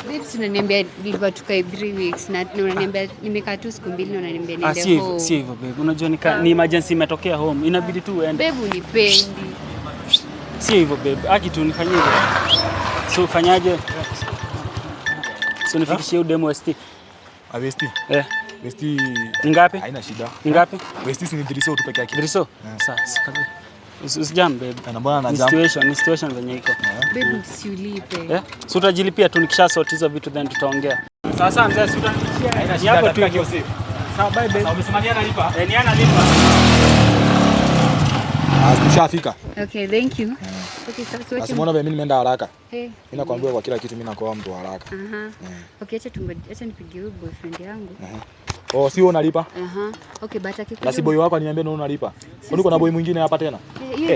Babes unaniambia nilikuwa tukae 3 weeks na unaniambia nimekaa tu siku 2 na unaniambia niende home. Si hivyo babe. Unajua ni emergency imetokea home. Inabidi tu uende. Babe unipendi. Si hivyo babe. Aki tu nifanyie hivyo. So ufanyaje? So nifikishie demo ST. West. West. Ngapi? Haina shida. Ngapi? West ni Driso tu peke yake. Driso? Sasa kabisa. Usijam babe. Na mbona na jam? Situation venye iko. Babe usiulipe. So utajilipia tu nikisha sort hizo vitu then tutaongea. Sasa mzee utanilipia. Haina shida hapo tu safe. Sawa bye babe. Sasa umesemania analipa? Ni analipa. Tushafika. Okay, thank you. Okay, sasa basi mbona mimi nimeenda haraka? Mimi nakwambia kwa kila kitu mimi nakuwa mtu haraka. Okay, acha nipigie huyo boyfriend yangu. Oh, si wewe unalipa? Okay, but akikuja. Basi boy wako aniambia ndio unalipa. Kwani uko na boy mwingine hapa tena?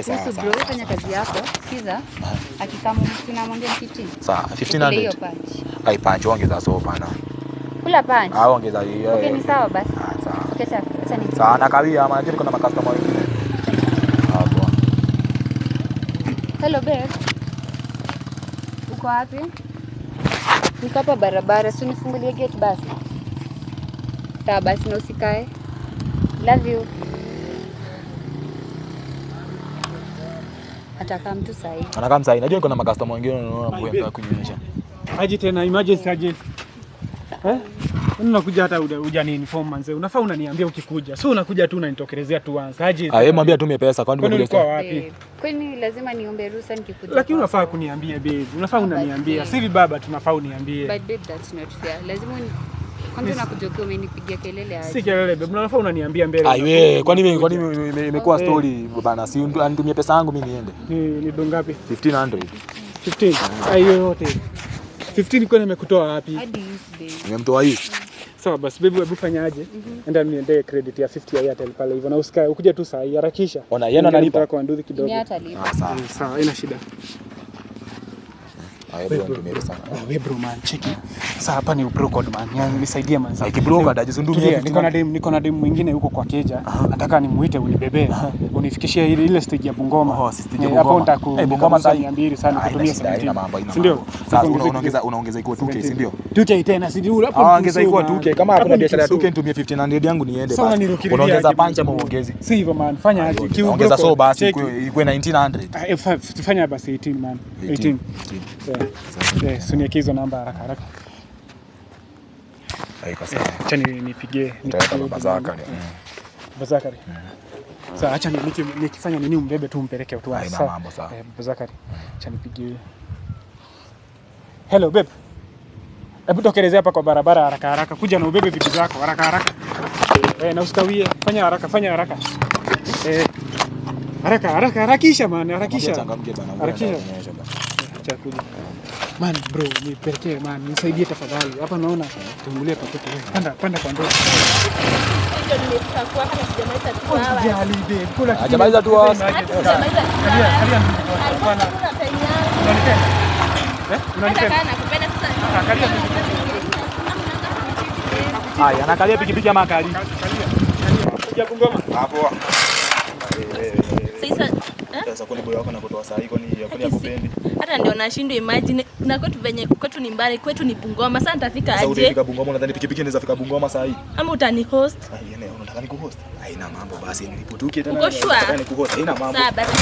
Sasa bro, fanya kazi yako. Sikiza. Akikama tunamwambia 15. Sawa, 1500. Ai punch ongeza so bana. Kula punch. Ongeza hiyo. Okay, ni sawa basi. Sawa. Okay, acha ni. Sawa, na kawia maana niko na makastoma wengine. Hapo. Hello babe. Uko wapi? Niko hapa barabara, si unifungulie gate basi. Sawa basi na usikae. Love you. Ataka mtu sahi. Anakaa msahi. Najua niko na makastoma wengine unaona mbona kunyonyesha. Aje tena emergency aje. Unakuja hata hujani inform manze. Unafaa unaniambia ukikuja. So unakuja tu unanitokelezea tu once. Aje. Yeye mwambie atume pesa kwani umekuja wapi? Kwani lazima niombe ruhusa nikikuja. Lakini unafaa kuniambia babe. Unafaa unaniambia. Sisi baba tunafaa uniambie. But babe that's not fair. Lazima kwanza nakuja ukiwa umenipigia kelele aje. Si kelele babe. Unafaa unaniambia mbele. Aiwe, kwani imekuwa story bana, si anitumie pesa yangu mimi niende. Ni ndo ngapi? 1500. 15. Hiyo yote. 15 kwani nimekutoa wapi? Hadi babe. Nimemtoa hii. Sawa basi baby, hebu fanyaje? Enda niende credit ya 50 ya Airtel pale hivyo na usikae ukuje tu saa hii harakisha. Ona yeye analipa kwa nduthi kidogo. Ni atalipa. Sawa, ina shida. Wewe bro man, cheki. Sasa hapa ni bro code man. Yaani nisaidie man. Sasa bro code ajisundumie. Niko na dem mwingine huko kwa keja. Nataka nimuite unibebe. Unifikishie ile stage ya Bungoma. Hapo nitaku Bungoma saa 200 sana kutumia 17. Si ndio? Sasa unaongeza iko 2K, si ndio? 2K tena si ndio? Hapo ongeza iko 2K. Kama hakuna biashara ya 2K nitumie 1500 yangu niende basi. Unaongeza pancha ama uongezi? Si hivyo man, fanya aje. Ongeza so basi iko 1900. Fanya basi 18 man. 18. Sunieke hizo namba haraka. Haiko sawa. Acha nipigie Bazakari. Bazakari. Sasa acha nikifanya nini umbebe tu umpeleke tu sawa. Bazakari. Acha nipigie. Hello babe. Hebu tokelezea hapa kwa barabara haraka. Kuja na ubebe vitu zako haraka. Na usikawie. Fanya haraka. Harakisha man, harakisha. Acha kuja. Man bro, nipelekee man, nisaidie tafadhali. Hapa naona tuungulie pakote wewe. Panda kwa ndoo. Ndio nimefika kwa hapa sijamaliza tu hawa. Hajamaliza tu hawa. Hajamaliza tu hawa. Unanipenda nakupenda sasa. Haya, anakalia pikipiki ama kali. Kuja Bungoma. Hapo. Sasa kwa boy wako anakutoa saa hii kwani hakupendi. Hata ndio nashindwa imagine na kwetu venye kwetu ni mbali, kwetu ni Bungoma. Sasa nitafika aje? Sasa utafika Bungoma, unadhani pikipiki inaweza fika Bungoma saa hii? Ama utani host? Unataka nikuhost? Haina mambo basi, nilipotuke tena. Uko sure? Nikuhost, haina mambo. Sawa basi.